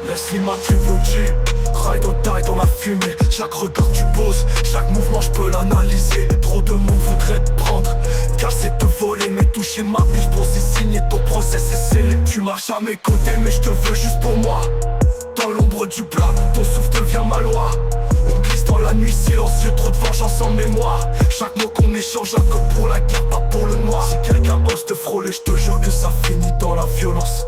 Laisse ma triple G, ride or die dans la fumée. Chaque regard tu poses, chaque mouvement je peux l'analyser. Trop de monde voudraient te prendre, casser, te voler, mais toucher ma biche pour signer ton procès, c'est scellé. Tu m'as jamais côté mais je te veux juste pour moi. Dans l'ombre du plat, ton souffle devient ma loi. On glisse dans la nuit silencieux, trop de vengeance en mémoire. Chaque mot qu'on échange un code pour la guerre, pas pour le noir. Si quelqu'un ose te frôler, je te jure que ça finit dans la violence.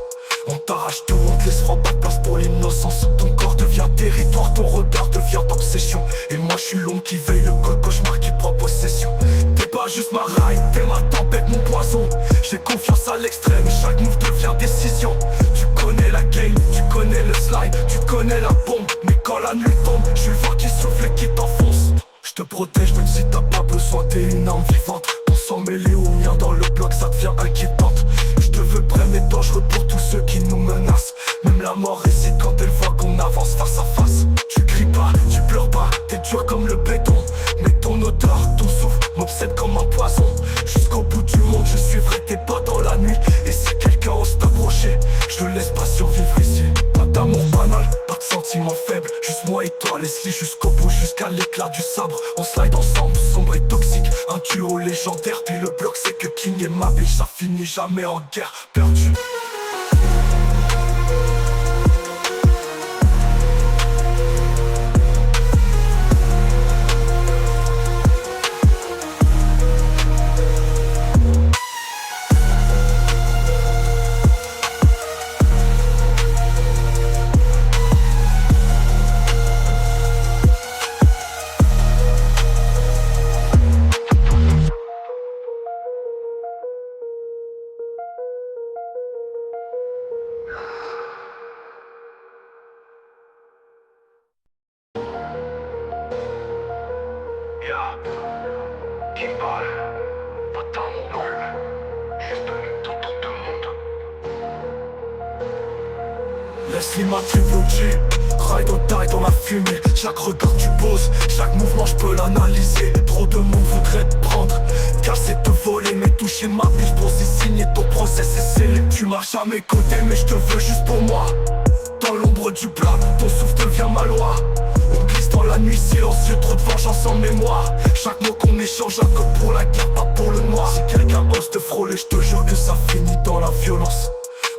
On t'arrache tout, on te laissera pas de place pour l'innocence. Ton corps devient territoire, ton regard devient obsession. Et moi je suis l'homme qui veille, le code cauchemar qui prend possession. T'es pas juste ma ride, t'es ma tempête, mon poison. J'ai confiance à l'extrême, chaque move devient décision. Tu connais la game, tu connais le slide, tu connais la bombe. Mais quand la nuit tombe, je suis le vent qui souffle et qui t'enfonce. Je te protège même si t'as pas besoin, t'es une âme vivante. Ton sang mêlé au mien dans le bloc, ça devient inquiétante. Je te veux prêt mais dangereux pour tous ceux qui nous menacent. Même la mort hésite quand elle voit qu'on avance face à face. Tu cries pas, tu pleures pas, t'es dur comme le béton. Mais ton odeur, ton souffle m'obsède comme un poison. Jusqu'au bout du monde, je suivrai tes pas dans la nuit. Et si quelqu'un ose t'approcher, je le laisse pas survivre ici. Pas d'amour banal, pas de sentiments faibles. Juste moi et toi, Leslie jusqu'au bout, jusqu'à l'éclat du sabre. On slide ensemble, sombre et toxique. Un duo légendaire, puis le bloc c'est que King et ma bitch. Ça finit jamais en guerre perdue. Qui parle, pas dans mon nom, juste dans tout le monde. Laisse ma triple G, ride or die dans la fumée. Chaque regard tu poses, chaque mouvement je peux l'analyser. Trop de monde voudrait te prendre, casser, te voler, mais toucher ma biche pour signer ton procès, c'est scellé. Tu m'as jamais côté mais je te veux juste pour moi. Dans l'ombre du plat, ton souffle devient ma loi. On glisse dans la nuit silencieux, trop de vengeance en mémoire. Chaque mot qu'on échange un code pour la guerre, pas pour le noir. Si quelqu'un ose te frôler, je te jure que ça finit dans la violence.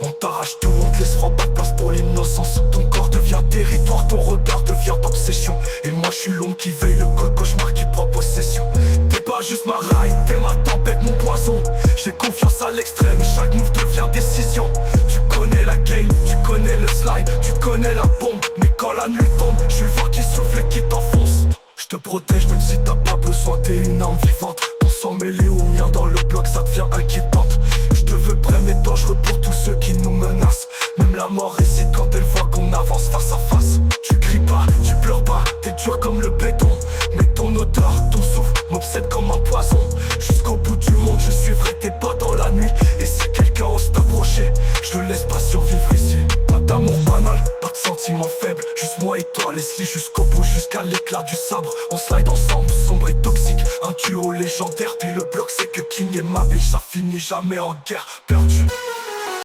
On t'arrache tout, on te laissera pas de place pour l'innocence. Ton corps devient territoire, ton regard devient obsession. Et moi je suis l'homme qui veille, le code cauchemar qui prend possession. T'es pas juste ma ride, t'es ma tempête, mon poison. J'ai confiance à l'extrême, chaque move devient décision. Tu connais la game, tu connais le slide, tu connais la bombe. Mais quand la nuit tombe, je suis le vent qui souffle et qui t'enfonce. Je te protège même si t'as pas besoin, t'es une âme vivante. Ton sang mêlé au mien dans le bloc, ça devient inquiétante. Je te veux prêt mais dangereux pour tous ceux qui nous menacent. Même la mort hésite quand elle voit qu'on avance face à face. Tu cries pas, tu pleures pas, t'es dur comme le béton. Mais ton odeur, ton souffle m'obsède comme un poison. Jusqu'au bout du monde, je suivrai tes pas dans la nuit. Et si quelqu'un ose t'approcher, je le laisse pas survivre ici. Pas d'amour banal, pas de sentiments faibles. Juste moi et toi, Leslie jusqu'au bout, jusqu'à l'éclat du sabre. On slide ensemble, sombre et toxique. Un duo légendaire, puis le bloc c'est que King et ma bitch. Ça finit jamais en guerre perdue.